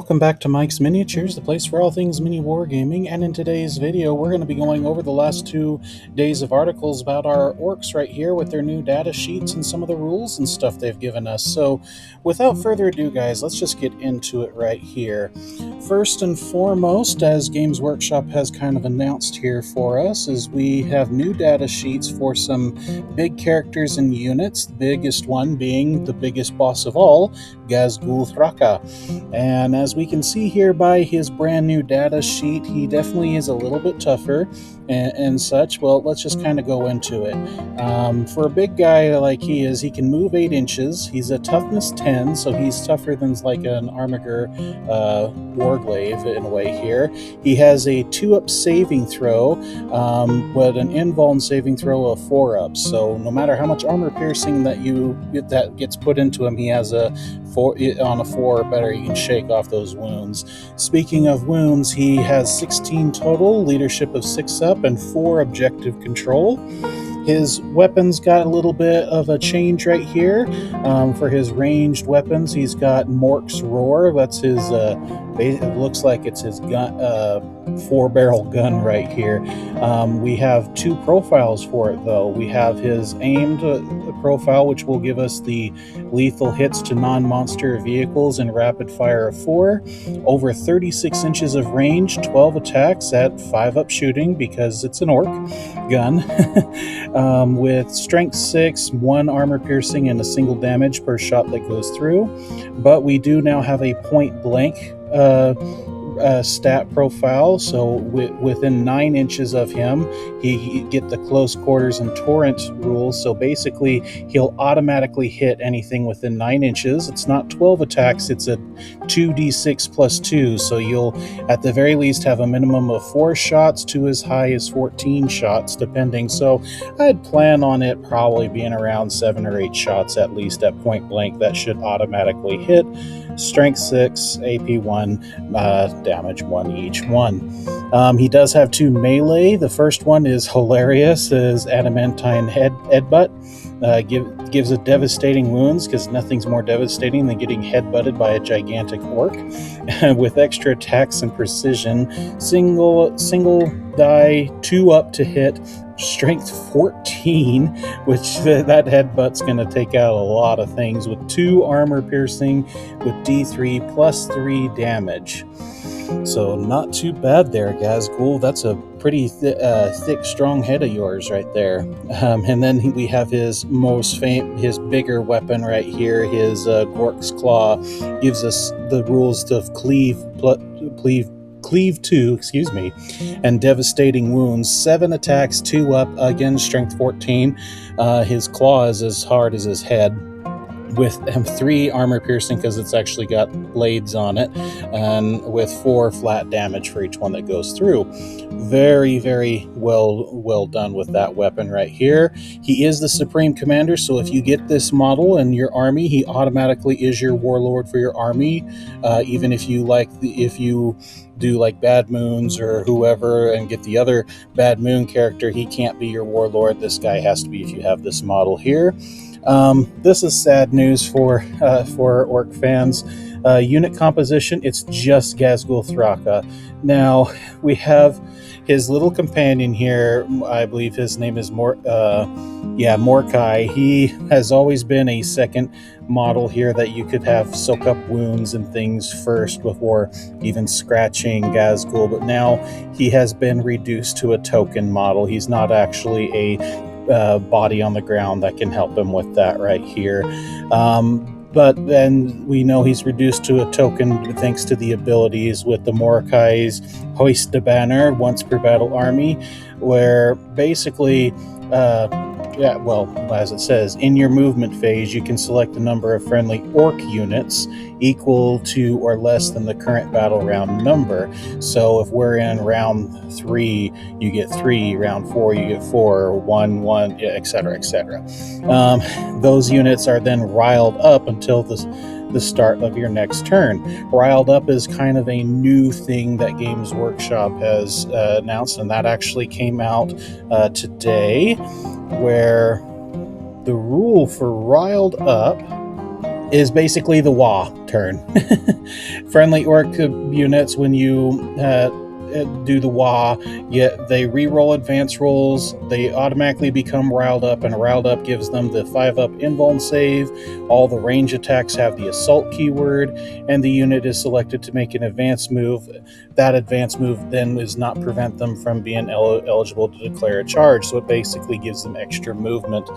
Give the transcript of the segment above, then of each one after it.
Welcome back to Mike's Miniatures, the place for all things mini wargaming, and in today's video we're going to be going over the last 2 days of articles about our orcs right here with their new data sheets and some of the rules and stuff they've given us. So without further ado guys, let's just get into it right here. First and foremost, as Games Workshop has kind of announced here for us, is we have new data sheets for some big characters and units, the biggest one being the biggest boss of all, Gazgul Thraka. And as we can see here by his brand new data sheet, he definitely is a little bit tougher and such. Well, let's just kind of go into it. For a big guy like he is, he can move 8 inches. He's a toughness 10, so he's tougher than like an Armiger Warglaive in a way here. He has a 2-up saving throw, but an invuln saving throw of 4-ups. So no matter how much armor piercing that gets put into him, he has a 4 or better. You can shake off those wounds. Speaking of wounds, he has 16 total, leadership of 6-up, and 4 objective control. His weapons got a little bit of a change right here. For his ranged weapons, he's got Mork's Roar. That's his, it looks like it's his gun, 4-barrel gun right here. We have 2 profiles for it though. We have his aimed profile, which will give us the lethal hits to non-monster vehicles and rapid fire of 4. Over 36 inches of range, 12 attacks at 5-up shooting because it's an orc gun. With strength 6, 1 armor piercing, and a single damage per shot that goes through. But we do now have a point blank stat profile, so within 9 inches of him, he get the close quarters and torrent rules. So basically, he'll automatically hit anything within 9 inches. It's not 12 attacks; it's a 2d6 plus 2. So you'll, at the very least, have a minimum of 4 shots to as high as 14 shots, depending. So I'd plan on it probably being around 7 or 8 shots at least at point blank. That should automatically hit. Strength 6, AP 1, damage 1 each one. He does have 2 melee. The first one is hilarious, is adamantine headbutt. Gives a devastating wounds, because nothing's more devastating than getting headbutted by a gigantic orc. With extra attacks and precision, single die, 2-up to hit, strength 14, which that headbutt's going to take out a lot of things, with 2 armor piercing with D3 plus 3 damage. So not too bad there, Gazgul. That's a pretty thick, strong head of yours right there. And then we have his his bigger weapon right here, his Ork's Claw. Gives us the rules to cleave 2, and devastating wounds. 7 attacks, 2-up, again strength 14. His claw is as hard as his head, with 3 armor piercing because it's actually got blades on it, and with 4 flat damage for each one that goes through. Very, very well done with that weapon right here. He is the Supreme Commander, so if you get this model in your army, he automatically is your warlord for your army. Even if you do like Bad Moons or whoever and get the other Bad Moon character, he can't be your warlord. This guy has to be if you have this model here. This is sad news for orc fans. Unit composition, it's just Gazgul Thraka. Now we have his little companion here. I believe his name is Morkai. He has always been a second model here that you could have soak up wounds and things first before even scratching Gazgul, but now he has been reduced to a token model. He's not actually a body on the ground that can help him with that right here. But then we know he's reduced to a token thanks to the abilities with the Morkai's Hoist the Banner once per battle army, where basically, as it says, in your movement phase, you can select a number of friendly orc units equal to or less than the current battle round number. So if we're in round 3, you get 3, round 4, you get 4, 1, etc., etc. Those units are then riled up until the start of your next turn. Riled up is kind of a new thing that Games Workshop has announced, and that actually came out today, where the rule for riled up is basically the WA turn. Friendly Ork units, when you do the WA, they re-roll advance rolls, they automatically become riled up, and a riled up gives them the 5-up invuln save. All the range attacks have the assault keyword, and the unit is selected to make an advance move. That advance move then does not prevent them from being eligible to declare a charge, so it basically gives them extra movement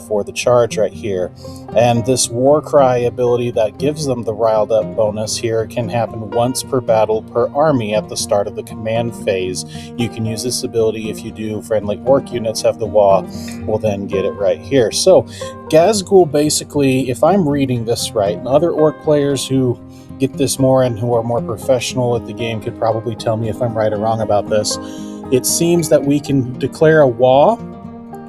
for the charge right here. And this War Cry ability that gives them the riled up bonus here can happen once per battle per army at the start of the command phase. You can use this ability if you do friendly Ork units have the WA, we'll then get it right here. So Ghazghkull, basically, if I'm reading this right, and other Ork players who get this more and who are more professional at the game could probably tell me if I'm right or wrong about this. It seems that we can declare a WA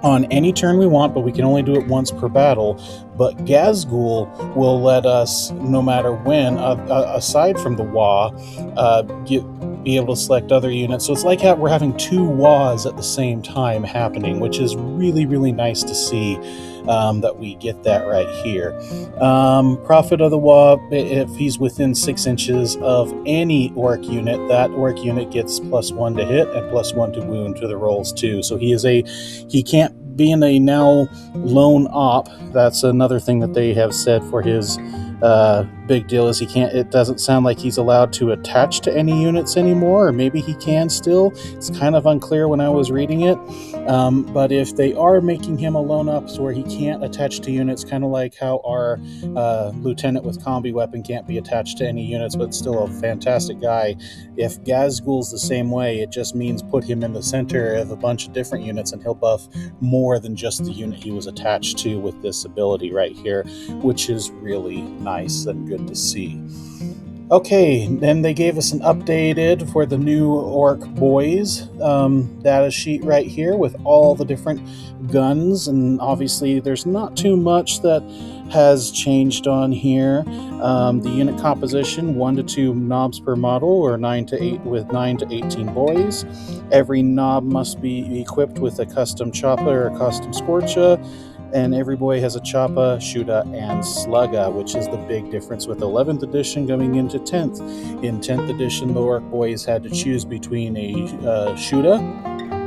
on any turn we want, but we can only do it once per battle. But Ghazghkull will let us, no matter when, aside from the WA, be able to select other units. So it's like we're having two WAs at the same time happening, which is really, really nice to see that we get that right here. Profit of the WA, if he's within 6 inches of any Ork unit, that Ork unit gets +1 to hit and +1 to wound to the rolls too. So he can't be in a now lone op. That's another thing that they have said for his big deal is it doesn't sound like he's allowed to attach to any units anymore, or maybe he can still. It's kind of unclear when I was reading it. But if they are making him a lone op where he can't attach to units, kind of like how our lieutenant with combi weapon can't be attached to any units, but still a fantastic guy. If Ghazghkull's the same way, it just means put him in the center of a bunch of different units and he'll buff more than just the unit he was attached to with this ability right here, which is really nice and good to see. Okay, then they gave us an updated for the new Ork boys data sheet right here with all the different guns, and obviously there's not too much that has changed on here. The unit composition, 1 to 2 knobs per model, or 9 to 8 with 9 to 18 boys. Every knob must be equipped with a custom chopper or a custom scorcha, and every boy has a choppa, shooter, and slugga, which is the big difference with 11th edition going into 10th. In 10th edition, the Ork boys had to choose between a shooter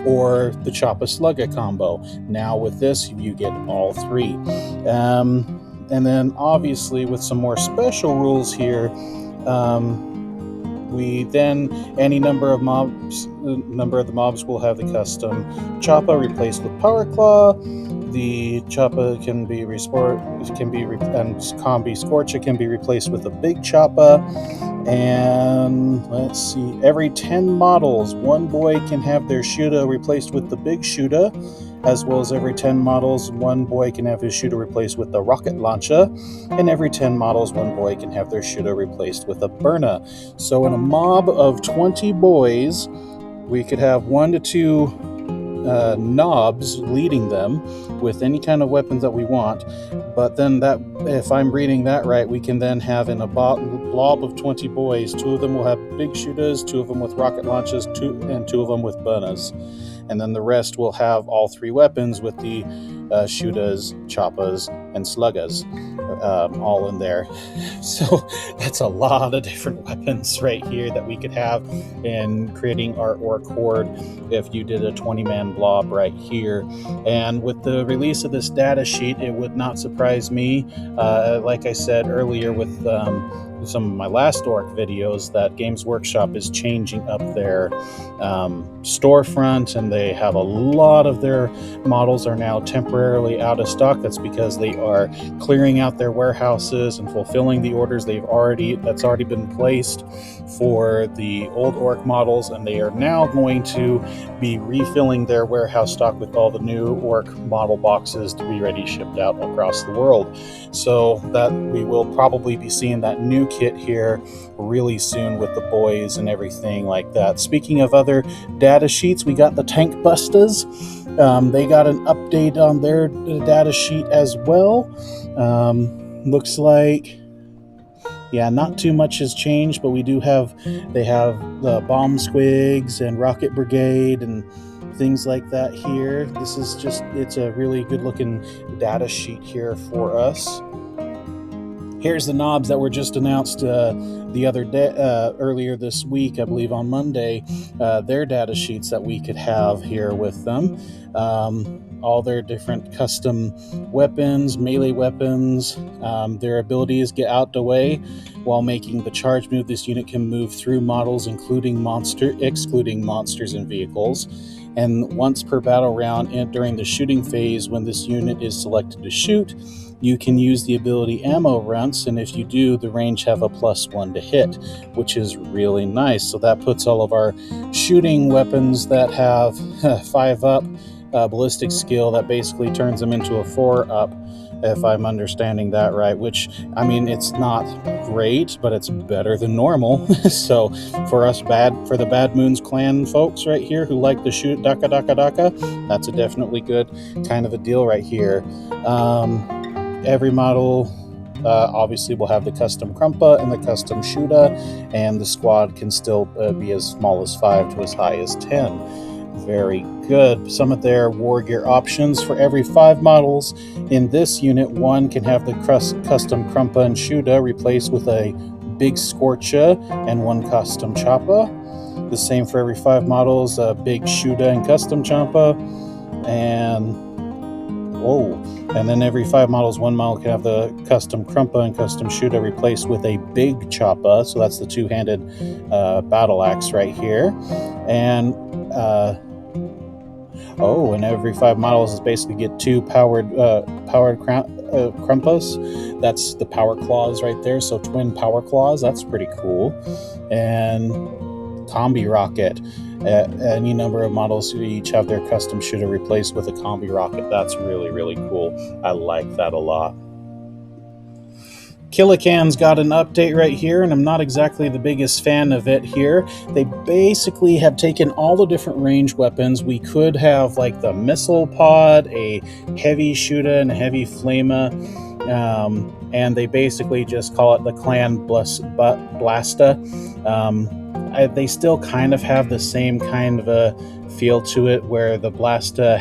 or the choppa slugga combo. Now with this, you get all three. And then obviously with some more special rules here, any number of the mobs will have the custom choppa replaced with power claw. The choppa can be and combi scorcha can be replaced with a big choppa. And let's see, every 10 models, one boy can have their shooter replaced with the big shooter, as well as every 10 models, one boy can have his shooter replaced with the rocket launcher, and every 10 models, one boy can have their shooter replaced with a burner. So in a mob of 20 boys, we could have 1 to 2 knobs leading them with any kind of weapons that we want. But then that, if I'm reading that right, we can then have in a blob of 20 boys, 2 of them will have big shooters, 2 of them with rocket launchers, 2 of them with burners. And then the rest will have all 3 weapons with the shooters, choppas, and sluggas all in there. So that's a lot of different weapons right here that we could have in creating our Ork horde if you did a 20-man blob right here. And with the release of this data sheet, it would not surprise me, like I said earlier with some of my last Ork videos, that Games Workshop is changing up their storefront, and they have a lot of their models are now temporarily out of stock. That's because they are clearing out their warehouses and fulfilling the orders that's already been placed for the old Ork models, and they are now going to be refilling their warehouse stock with all the new Ork model boxes to be ready shipped out across the world. So that we will probably be seeing that new kit here really soon with the boys and everything like that. Speaking of other data sheets, we got the Tank Busters. They got an update on their data sheet as well. Looks like, yeah, not too much has changed, but they have the Bomb Squigs and Rocket Brigade and things like that here. This is it's a really good looking data sheet here for us. Here's the knobs that were just announced the other day, earlier this week, I believe on Monday. Their data sheets that we could have here with them. All their different custom weapons, melee weapons, their abilities get out the way while making the charge move. This unit can move through models, excluding monsters and vehicles. And once per battle round and during the shooting phase, when this unit is selected to shoot, you can use the ability ammo runts, and if you do, the range have a +1 to hit, which is really nice. So that puts all of our shooting weapons that have 5 up ballistic skill, that basically turns them into a 4 up, if I'm understanding that right, which, I mean, it's not great, but it's better than normal. So for the Bad Moons clan folks right here who like to shoot daka daka daka, that's a definitely good kind of a deal right here. Every model obviously will have the custom Krumpa and the custom Shuda, and the squad can still be as small as 5 to as high as 10. Very good. Some of their war gear options: for every 5 models in this unit, 1 can have the custom Krumpa and Shuda replaced with a big Scorcha and 1 custom Choppa. The same for every 5 models, a big Shuda and custom Choppa. And then every 5 models, 1 model can have the custom Krumpa and custom Shuda replaced with a big Choppa. So that's the 2-handed battle axe right here. And and every 5 models is basically get 2 powered Krumpas. That's the power claws right there. So twin power claws. That's pretty cool. And combi rocket. Any number of models who each have their custom shooter replaced with a combi rocket. That's really, really cool. I like that a lot. Killican's got an update right here, and I'm not exactly the biggest fan of it here. They basically have taken all the different range weapons. We could have like the missile pod, a heavy shooter, and a heavy flamer. And they basically just call it the Clan Blasta. They still kind of have the same kind of a feel to it, where the Blasta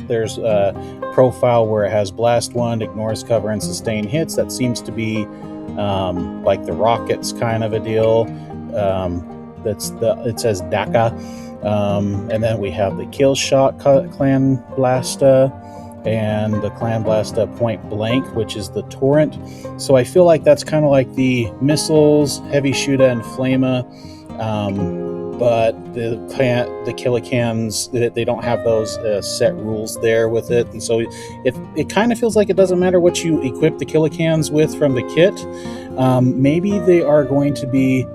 there's a profile where it has Blast 1, ignores cover and sustain hits. That seems to be like the rockets kind of a deal. It says DACA. And then we have the Kill Shot Clan Blasta and the Clan Blasta Point Blank, which is the Torrent. So I feel like that's kind of like the missiles, heavy shooter, and flamer. But the Killicans, they don't have those set rules there with it, and so it kind of feels like it doesn't matter what you equip the Killicans with from the kit. Maybe they are going to be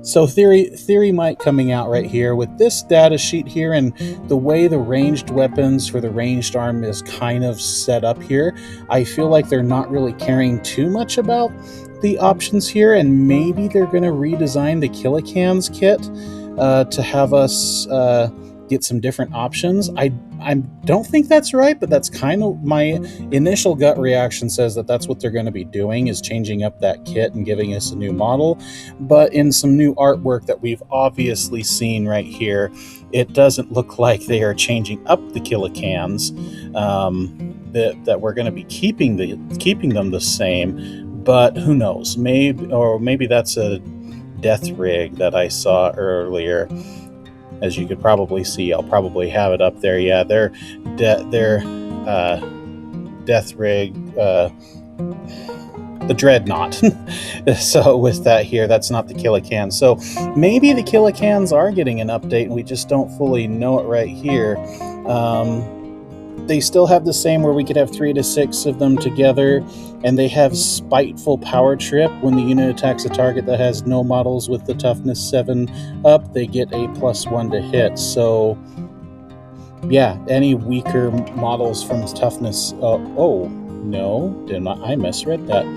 So theory might coming out right here with this data sheet here, and the way the ranged weapons for the ranged arm is kind of set up here. I feel like they're not really caring too much about the options here, and maybe they're going to redesign the Killicans kit to have us get some different options. I don't think that's right, but that's kind of my initial gut reaction says that that's what they're going to be doing, is changing up that kit and giving us a new model. But in some new artwork that we've obviously seen right here, it doesn't look like they are changing up the Killicans, that we're going to be keeping them the same. But who knows? Maybe that's a death rig that I saw earlier. As you could probably see, I'll probably have it up there. Yeah, their death rig, the Dreadnought. So with that here, that's not the Killican. So maybe the Killicans are getting an update, and we just don't fully know it right here. They still have the same where we could have 3 to 6 of them together, and they have Spiteful Power Trip. When the unit attacks a target that has no models with the toughness 7 up, they get a +1 to hit. So yeah, any weaker models from toughness... I misread that.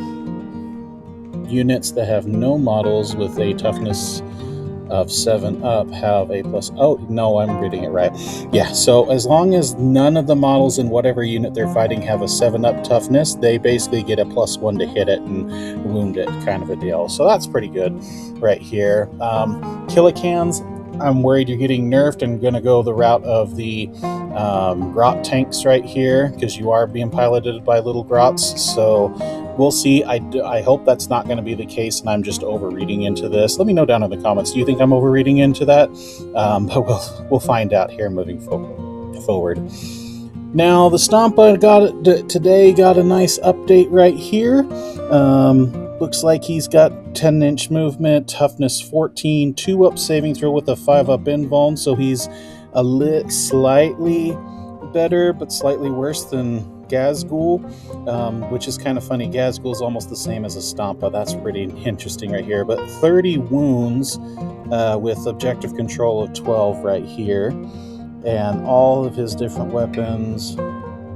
Units that have no models with a toughness of 7 up have a +... Oh, no, I'm reading it right. Yeah, so as long as none of the models in whatever unit they're fighting have a 7 up toughness, they basically get a +1 to hit it and wound it, kind of a deal. So that's pretty good right here. Killicans, I'm worried you're getting nerfed and going to go the route of the grot tanks right here, because you are being piloted by little grots. So we'll see. I hope that's not going to be the case and I'm just overreading into this. Let me know down in the comments. Do you think I'm overreading into that? But we'll find out here moving forward. Now, the Stompa today got a nice update right here. Looks like he's got 10-inch movement, toughness 14, 2-up saving throw with a 5-up invuln, so he's slightly better, but slightly worse than Gazgul, which is kind of funny. Gazgul is almost the same as a Stompa. That's pretty interesting right here. But 30 wounds with objective control of 12 right here. And all of his different weapons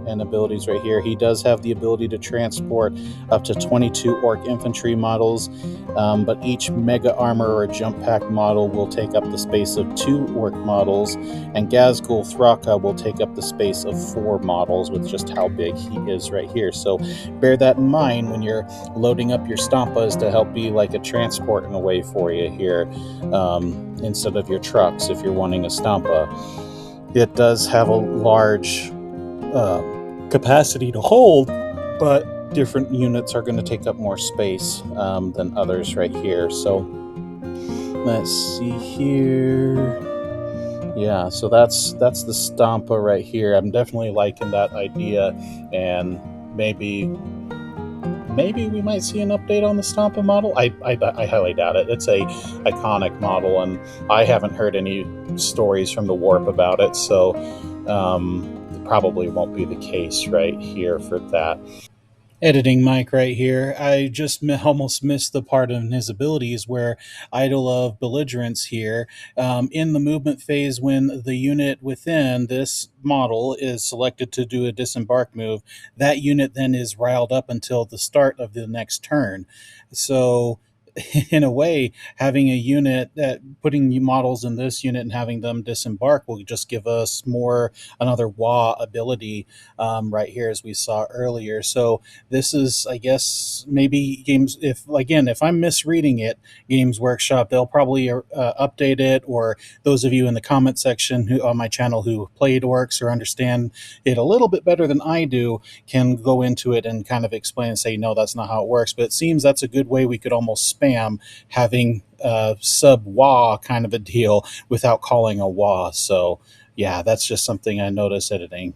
and abilities right here. He does have the ability to transport up to 22 Ork infantry models, but each mega armor or jump pack model will take up the space of 2 Ork models, and Gazgul Thraka will take up the space of 4 models with just how big he is right here. So bear that in mind when you're loading up your Stompas to help be like a transport in a way for you here, instead of your trucks if you're wanting a Stompa. It does have a large capacity to hold, but different units are going to take up more space than others right here. So let's see here. Yeah, so that's the Stompa right here. I'm definitely liking that idea, and maybe we might see an update on the Stompa model. I highly doubt it. It's a iconic model, and I haven't heard any stories from the Warp about it, so it probably won't be the case right here for that. Editing Mike right here. I just almost missed the part of his abilities where Idol of Belligerence here. In the movement phase, when the unit within this model is selected to do a disembark move, that unit then is riled up until the start of the next turn. So in a way, having a unit putting models in this unit and having them disembark will just give us another WA ability right here, as we saw earlier. So this is, I guess, maybe games. If I'm misreading it, Games Workshop, they'll probably update it, or those of you in the comment section on my channel who played Orks or understand it a little bit better than I do can go into it and kind of explain and say, no, that's not how it works. But it seems that's a good way we could almost spam having sub-WA kind of a deal without calling a WA. So yeah, that's just something I noticed editing.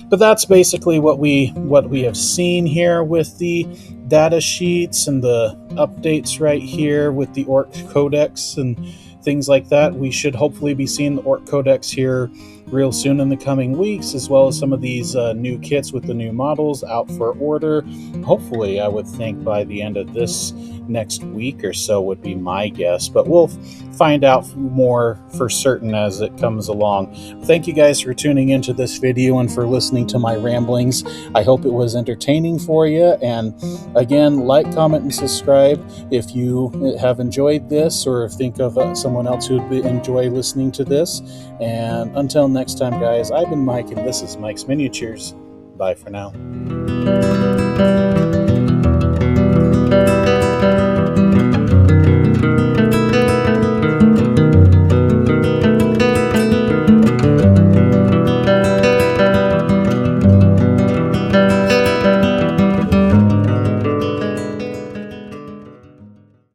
But that's basically what we have seen here with the data sheets and the updates right here with the ORK Codex and things like that. We should hopefully be seeing the ORK Codex here real soon in the coming weeks, as well as some of these new kits with the new models out for order. Hopefully, I would think by the end of this next week or so would be my guess, but we'll find out more for certain as it comes along. Thank you guys for tuning into this video and for listening to my ramblings. I hope it was entertaining for you, and again, like, comment, and subscribe if you have enjoyed this or think of someone else who would enjoy listening to this. And until next time, guys, I've been Mike, and this is Mike's Miniatures. Bye for now.